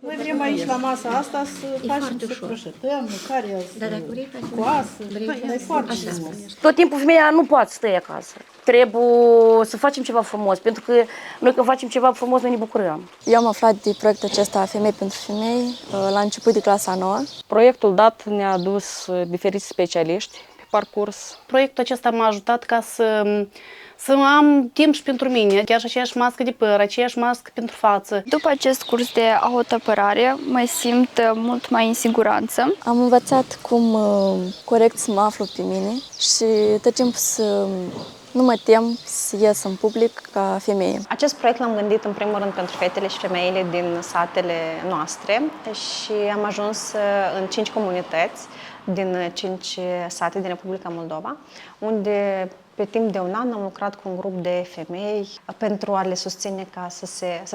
Noi vrem aici la masa asta să facem, să croșetăm, mâncarea, coasă, e foarte frumos. Tot timpul femeia nu poate să stea acasă. Trebuie să facem ceva frumos, pentru că noi când facem ceva frumos, noi ne bucurăm. Eu am aflat de proiectul acesta Femei pentru Femei la început de clasa 9. Proiectul dat ne-a adus diferiți specialiști pe parcurs. Proiectul acesta m-a ajutat ca să am timp și pentru mine, chiar și aceeași mască de păr, aceeași mască pentru față. După acest curs de autoapărare mă simt mult mai în siguranță. Am învățat cum corect să mă aflu pe mine și tot timpul să nu mă tem să ies în public ca femeie. Acest proiect l-am gândit în primul rând pentru fetele și femeile din satele noastre și am ajuns în 5 comunități din 5 sate din Republica Moldova, unde pe timp de un an am lucrat cu un grup de femei pentru a le susține ca să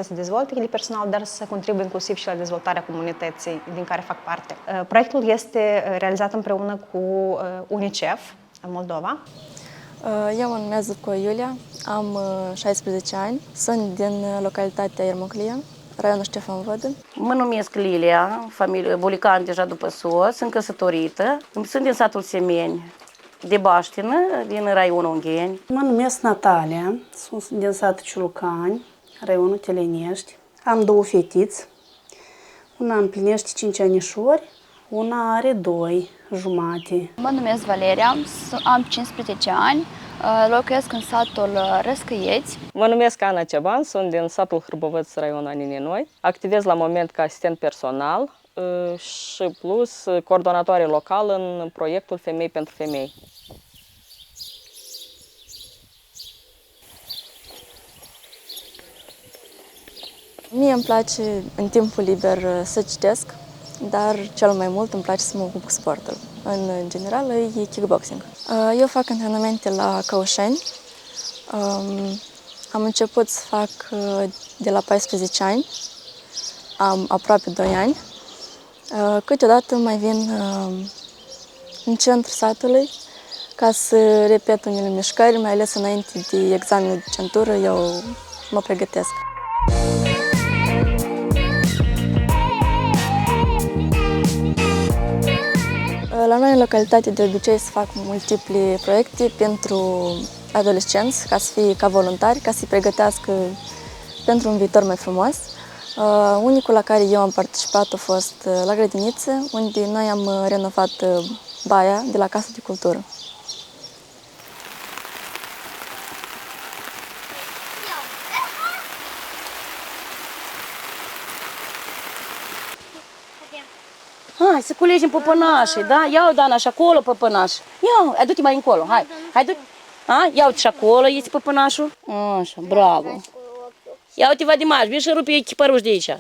se dezvolte ele personal, dar să contribuie inclusiv și la dezvoltarea comunității din care fac parte. Proiectul este realizat împreună cu UNICEF în Moldova. Eu mă numesc Zupco Iulia, am 16 ani, sunt din localitatea Iermoclia, raionul Ștefan Vodă. Mă numesc Lilia, familie Bulican deja după soț, sunt căsătorită, sunt din satul Semeni, de Baștină, din raionul Ungheni. Mă numesc Natalia, sunt din satul Ciulucani, raionul Telenești. Am 2 fetiți, una împlinește 5 anișori, una are 2 jumate. Mă numesc Valeria, am 15 ani, locuiesc în satul Răscăieți. Mă numesc Ana Ceban, sunt din satul Hârbovăț, raionul Aninenoi. Activez la moment ca asistent personal și plus coordonatoare locală în proiectul Femei pentru Femei. Mie îmi place în timpul liber să citesc, dar cel mai mult îmi place să mă ocup cu sportul. În general e kickboxing. Eu fac antrenamente la Căușeni. Am început să fac de la 14 ani, am aproape 2 ani. Câteodată mai vin în centrul satului ca să repet unele mișcări, mai ales înainte de examenul de centură, eu mă pregătesc. La noi în localitate de obicei se fac multiple proiecte pentru adolescenți, ca să fie ca voluntari, ca să-i pregătească pentru un viitor mai frumos. Unicul la care eu am participat a fost la grădiniță, unde noi am renovat baia de la Casa de Cultură. Hai să culegem păpănașii, da? Ia-o, Dana, și acolo păpănaș. Ia, du-te mai încolo, hai du-te. Ia-uite și acolo, este păpănașul. Așa, bravo. Ia uite, Vadimaș, vii și rupi chipăruși de aici.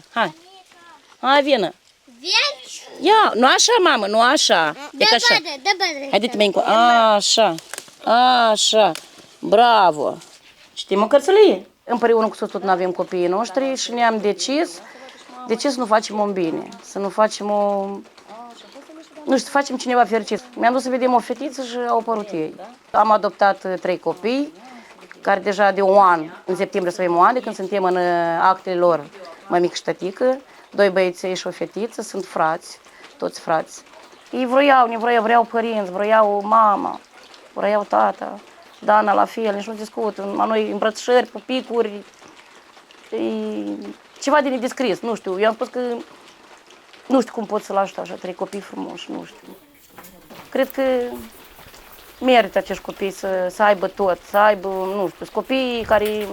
Hai, vină. Ia, nu așa, mamă, nu așa. E ca așa. Hai, du-te mai încolo. Așa, bravo. Știm o cărțălie? Împreună cu soțul nu avem copiii noștri și ne-am decis de ce să nu facem un bine, să nu facem nu știu, să facem cineva fericit. Mi-am dus să vedem o fetiță și au apărut ei. Am adoptat 3 copii, care deja de un an, în septembrie să avem un an, de când suntem în actele lor, mămică și tătică, 2 băieței și o fetiță, sunt frați, toți frați. Ei vreau părinți, vreau mama, vreau tata, Dana la fel, nici nu discut, la noi îmbrățișări, pupicuri, ceva de nedescris, nu știu, eu am spus că nu știu cum pot să-l ajut așa, 3 copii frumoși, nu știu. Cred că merită acești copii să aibă tot, să aibă, nu știu, copii care...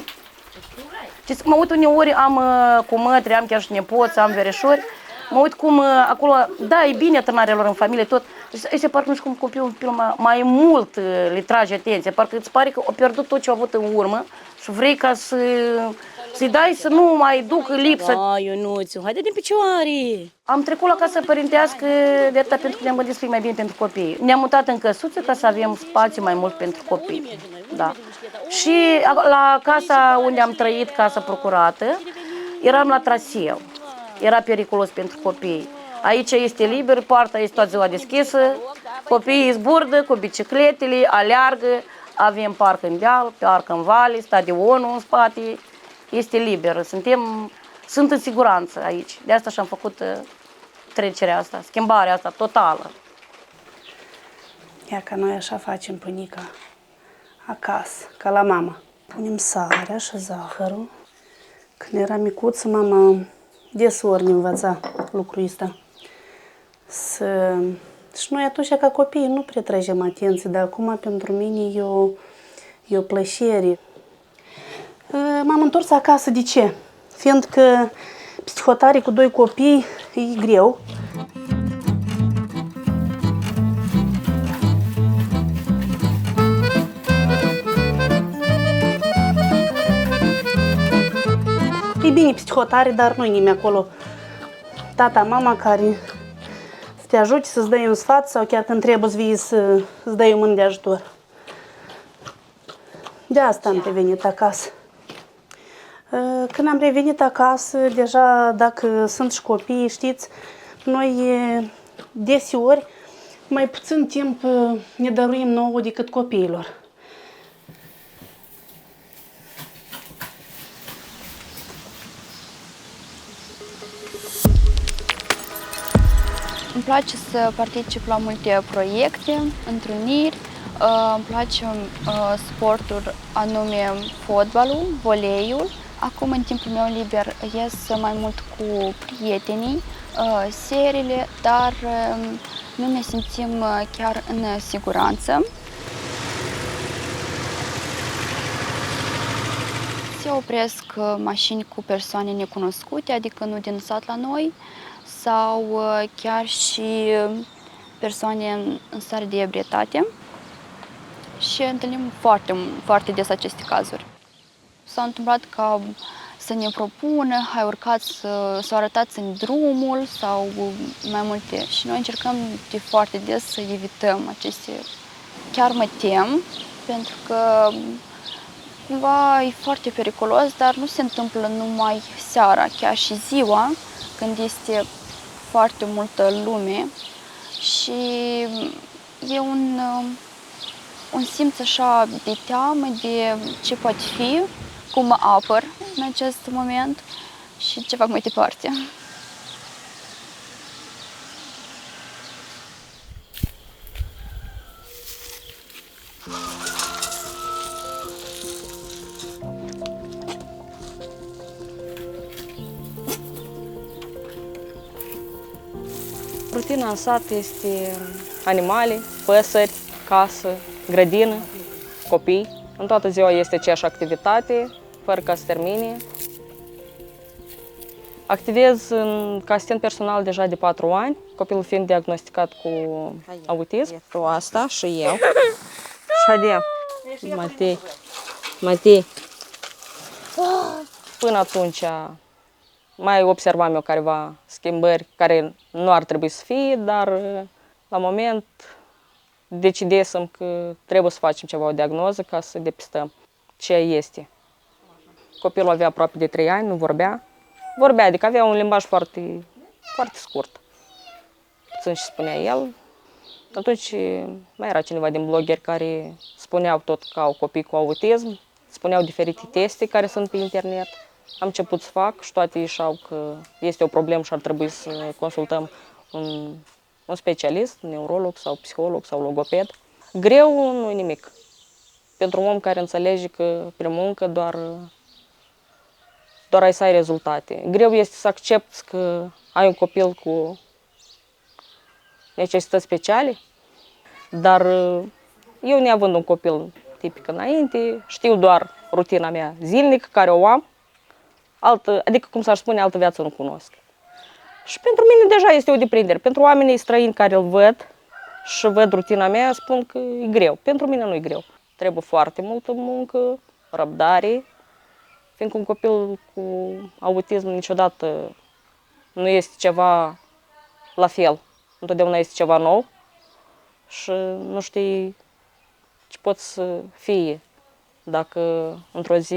Mă uit uneori, am cu mătri, am chiar și nepoți, am vereșori, mă uit cum acolo, da, e bine tânărelor în familie, tot, și parcă nu știu cum copilul mai mult le trage atenție, parcă îți pare că a pierdut tot ce a avut în urmă și vrei ca să-i dai să nu mai duc lipsă. Ionuțu, haide din picioare! Am trecut la casă părintească de atâta pentru că ne-am gândit să fie mai bine pentru copii. Ne-am mutat în căsuță ca să avem spațiu mai mult pentru copii. Da. Și la casa unde am trăit, casa procurată, eram la traseu. Era periculos pentru copii. Aici este liber, poarta este toată ziua deschisă, copiii zburdă cu bicicletele, aleargă, avem parc în deal, parc în vale, stadionul în spate, este liber. Suntem sunt în siguranță aici. De asta și-am făcut trecerea asta, schimbarea asta totală. Ia ca noi așa facem pânica acasă, ca la mama. Punem sarea și zahărul. Când era micuță, mama desori ne învăța lucrul ăsta. Și noi atunci, ca copii, nu prea tragem atenție, dar acum pentru mine e o plăcere. M-am întors acasă, de ce? Fiindcă psihotare cu 2 copii e greu. E bine psihotare, dar nu-i nimeni acolo. Tata, mama care să te ajute, să-ți dai un sfat sau chiar când trebuie să vii să-ți dai o mână de ajutor. De asta am revenit acasă. Când am revenit acasă, deja dacă sunt și copii, știți, noi deseori mai puțin timp ne dăruim nouă decât copiilor. Îmi place să particip la multe proiecte, întruniri. Îmi place sportul anume fotbalul, voleiul. Acum, în timpul meu liber, ies mai mult cu prietenii, seriile, dar nu ne simțim chiar în siguranță. Se opresc mașini cu persoane necunoscute, adică nu din sat la noi, sau chiar și persoane în stare de ebrietate și întâlnim foarte des aceste cazuri. S-a întâmplat ca să ne propună, hai urcați să arătați în drumul sau mai multe și noi încercăm de foarte des să evităm aceste. Chiar mă tem pentru că cumva e foarte periculos, dar nu se întâmplă numai seara, chiar și ziua, când este foarte multă lume și e un simț așa de teamă de ce poate fi, cum mă apăr în acest moment și ce fac mai departe. Rutina în sat este animale, păsări, casă, grădină, copii. În toată ziua este aceeași activitate, fără ca să termine. Activez ca asistent personal deja de 4 ani, copilul fiind diagnosticat cu autism. Tu asta și eu. Și haide. Matei. Până atunci mai observam eu careva schimbări care nu ar trebui să fie, dar la moment decidesem că trebuie să facem ceva, o diagnoză, ca să depistăm ce este. Copilul avea aproape de 3 ani, nu vorbea. Vorbea, adică avea un limbaj foarte, foarte scurt. Puțin și spunea el. Atunci mai era cineva din blogeri care spuneau tot că au copii cu autism, spuneau diferite teste care sunt pe internet. Am început să fac și toate ieșeau că este o problemă și ar trebui să consultăm un specialist, un neurolog sau psiholog sau logoped. Greu nu e nimic. Pentru un om care înțelege că prin muncă doar ai să ai rezultate. Greu este să accepti că ai un copil cu necesități speciale, dar eu, neavând un copil tipic înainte, știu doar rutina mea zilnică, care o am, adică, cum s-ar spune, altă viață nu cunosc. Și pentru mine deja este o deprindere. Pentru oamenii străini care îl văd și văd rutina mea, spun că e greu. Pentru mine nu e greu. Trebuie foarte multă muncă, răbdare, fiindcă un copil cu autism niciodată nu este ceva la fel. Întotdeauna este ceva nou și nu știi ce poți să fie. Dacă într-o zi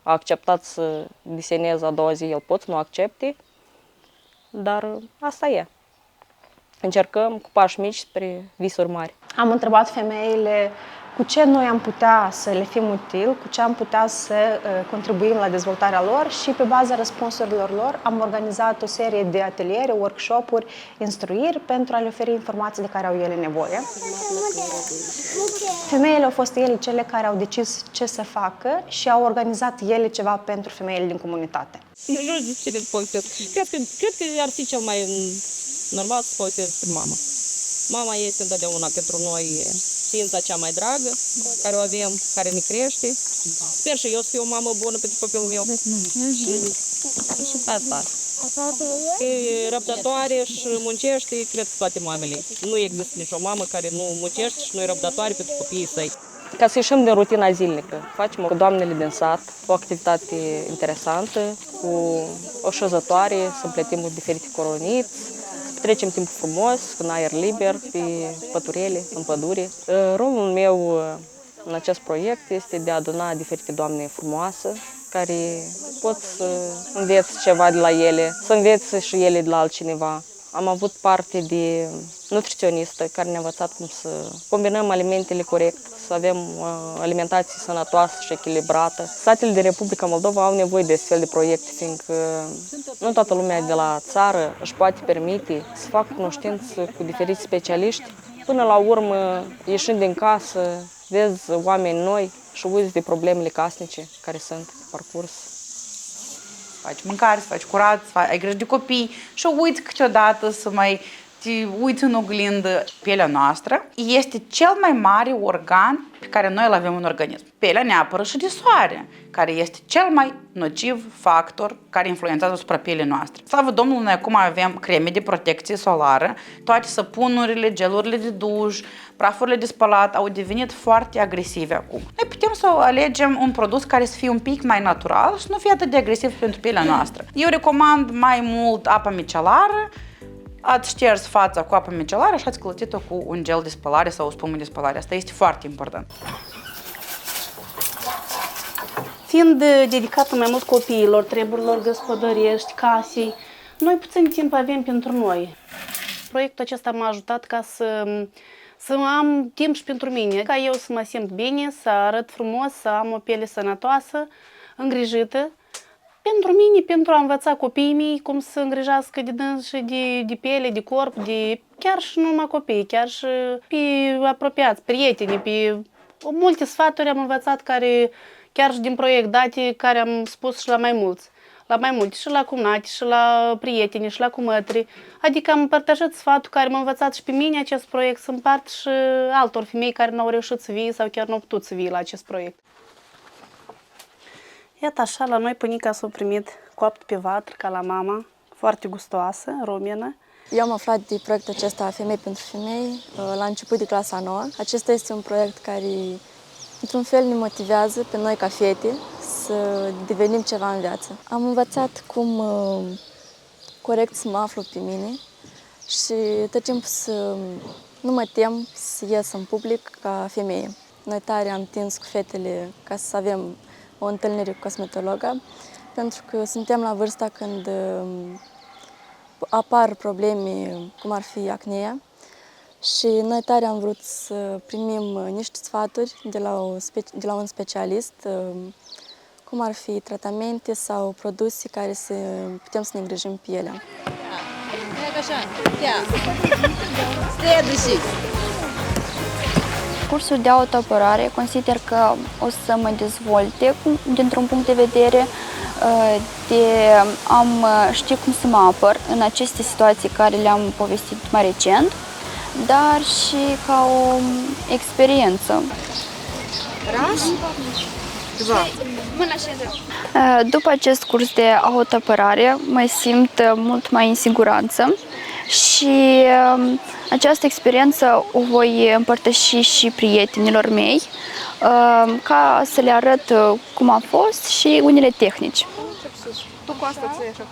a acceptat să deseneze, a doua zi el poate să nu accepte, dar asta e. încercăm cu pași mici spre visuri mari. Am întrebat femeile cu ce noi am putea să le fim util, cu ce am putea să contribuim la dezvoltarea lor și pe baza răspunsurilor lor am organizat o serie de ateliere, workshop-uri, instruiri pentru a le oferi informații de care au ele nevoie. Femeile au fost ele cele care au decis ce să facă și au organizat ele ceva pentru femeile din comunitate. Nu știu ce le povestesc. Cred că ar fi cel mai normal să povestesc prin mama. Mama este întotdeauna pentru noi ființa cea mai dragă, care o avem, care ne crește. Sper și eu să fiu o mamă bună pentru copilul meu. Și asta. E răbdătoare și muncește, cred că toate mamele. Nu există nicio mamă care nu muncește și nu e răbdătoare pentru copiii săi. Ca să ieșim din rutina zilnică, facem cu doamnele din sat o activitate interesantă, cu o șezătoare, să împletim diferite coroniți, trecem timp frumos, în aer liber, pe păturele, în pădure. Rolul meu în acest proiect este de a aduna diferite doamne frumoase, care pot să învețe ceva de la ele, să învețe și ele de la altcineva. Am avut parte de nutriționistă care ne-a învățat cum să combinăm alimentele corect, să avem alimentație sănătoasă și echilibrată. Satele din Republica Moldova au nevoie de astfel de proiecte, fiindcă nu toată lumea de la țară își poate permite să facă cunoștință cu diferiți specialiști. Până la urmă, ieșind din casă, vezi oameni noi și uiți de problemele casnice care sunt pe parcurs. Faci mâncare, să faci curat, ai grijă de copii și uiți câteodată să mai te uiți în oglindă. Pielea noastră este cel mai mare organ pe care noi îl avem în organism. Pielea ne apără și de soare, care este cel mai nociv factor care influențează asupra pielei noastre. Slavă Domnului, noi acum avem creme de protecție solară, toate săpunurile, gelurile de duș, prafurile de spălat au devenit foarte agresive acum. Noi putem să alegem un produs care să fie un pic mai natural și nu fie atât de agresiv pentru pielea noastră. Eu recomand mai mult apa micelară. Ați șters fața cu apă micelară și ați clătit-o cu un gel de spălare sau o spumă de spălare. Asta este foarte important. Fiind dedicată mai mult copiilor, treburilor gospodărești, casei, noi puțin timp avem pentru noi. Proiectul acesta m-a ajutat ca să am timp și pentru mine, ca eu să mă simt bine, să arăt frumos, să am o piele sănătoasă, îngrijită. Pentru mine, pentru a învăța copiii mei cum să îngrijească de dâns și de piele, de corp, chiar și numai copii, chiar și pe apropiați, prieteni, pe multe sfaturi am învățat care, chiar și din proiect date, care am spus și la mai mulți. La mai multe, și la cumnate, și la prieteni, și la cumătri. Adică am împărtășit sfatul care m-a învățat și pe mine acest proiect, să împart și altor femei care n-au reușit să vie sau chiar nu au putut să vie la acest proiect. Iată așa, la noi pânica s-a primit coapt pe vatră, ca la mama, foarte gustoasă, română. Eu am aflat de proiectul acesta Femei pentru Femei la început de clasa 9. Acesta este un proiect care, într-un fel, ne motivează pe noi ca fete să devenim ceva în viață. Am învățat cum corect să mă aflu pe mine și tot timpul să nu mă tem să ies în public ca femeie. Noi tare am tins cu fetele ca să avem o întâlnire cu cosmetologa, pentru că suntem la vârsta când apar probleme cum ar fi acnea și noi tare am vrut să primim niște sfaturi de la un specialist, cum ar fi tratamente sau produse care să putem să ne îngrijim pielea. Cursul de autoapărare consider că o să mă dezvolte dintr-un punct de vedere de ști cum să mă apăr în aceste situații care le-am povestit mai recent, dar și ca o experiență. După acest curs de autoapărare mă simt mult mai în siguranță și această experiență o voi împărtăși și prietenilor mei ca să le arăt cum a fost și unele tehnici. Tu cu asta ți-ai așa.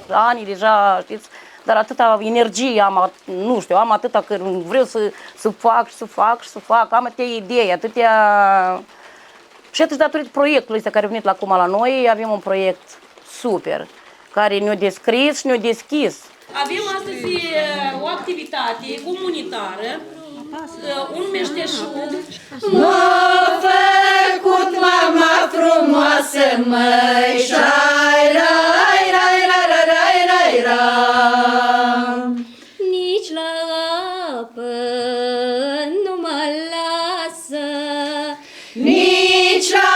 Ani deja, știți, dar atâta energie am, nu știu, am atâta că vreau să fac, am atâtea idei, atâtea Și atunci, datorită proiectului ăsta care a venit acum la noi, avem un proiect super, care ne-a descris și ne-a deschis. Avem astăzi o activitate comunitară, un meșteșug. M-a făcut mama frumoasă, măi, șai, rai, rai, rai, rai, rai, rai. Nici la apă nu mă lasă, nici la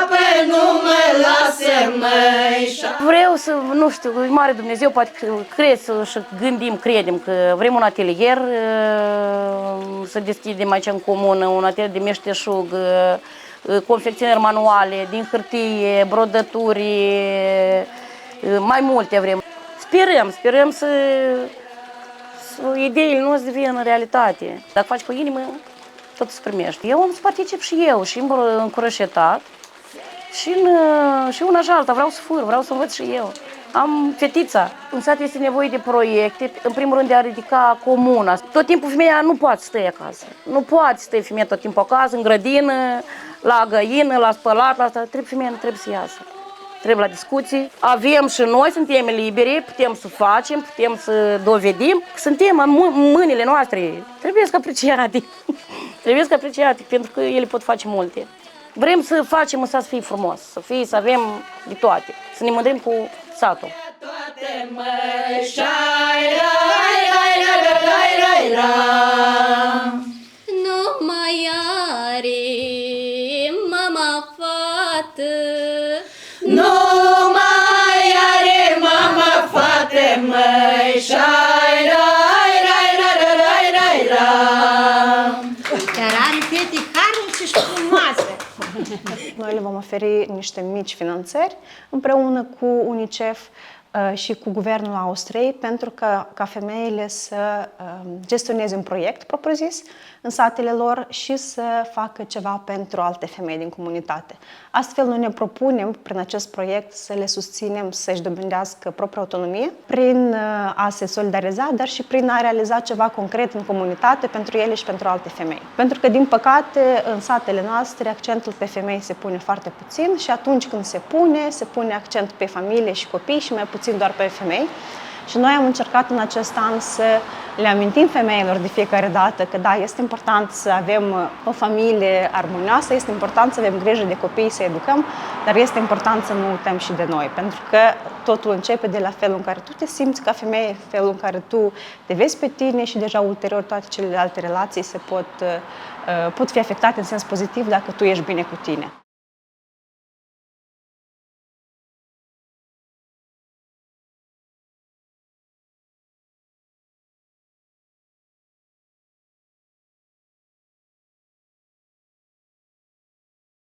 apă nu mă lasă, măi, șai. Vreau să, nu știu, mare Dumnezeu, poate că cred și credem că vrem un atelier, să deschidem aici în comună, un atelier de meșteșug, confecționări manuale, din hârtie, brodături, mai multe vrem. Sperăm să ideile nu devină realitate. Dacă faci cu inimă, tot se primești. Eu am să particip și eu, și în curășetat, și una și alta, vreau să fur, vreau să învăț și eu. Am fetița. În sat este nevoie de proiecte, în primul rând de a ridica comuna. Tot timpul femeia nu poate stă acasă. Nu poate stă femeia tot timpul acasă, în grădină, la găină, la spălat, la asta. Femeia nu trebuie să iasă. Trebuie la discuții. Avem și noi, suntem liberi, putem să facem, putem să dovedim. Suntem în mâinile noastre. Trebuie să apreciate. Trebuie să apreciate, pentru că ele pot face multe. Vrem să facem în sat să fie frumos, să avem de toate, să ne mândrim cu satul. Toate mășai, rai, rai, rai, rai, rai, rai. Nu mai are mama fată, nu mai are mama fată, mășai, rai, rai, rai, rai, rai, rai. Dar are fete harul și frumoase. Noi le vom oferi niște mici finanțări împreună cu UNICEF și cu Guvernul Austriei pentru ca femeile să gestioneze un proiect propriu-zis în satele lor și să facă ceva pentru alte femei din comunitate. Astfel, noi ne propunem prin acest proiect să le susținem să-și dobândească propria autonomie prin a se solidariza, dar și prin a realiza ceva concret în comunitate pentru ele și pentru alte femei. Pentru că, din păcate, în satele noastre, accentul pe femei se pune foarte puțin și atunci când se pune accent pe familie și copii și mai puțin doar pe femei. Și noi am încercat în acest an să le amintim femeilor de fiecare dată că da, este important să avem o familie armonioasă, este important să avem grijă de copii, să educăm, dar este important să nu uităm și de noi, pentru că totul începe de la felul în care tu te simți ca femeie, felul în care tu te vezi pe tine și deja ulterior toate celelalte relații pot fi afectate în sens pozitiv dacă tu ești bine cu tine.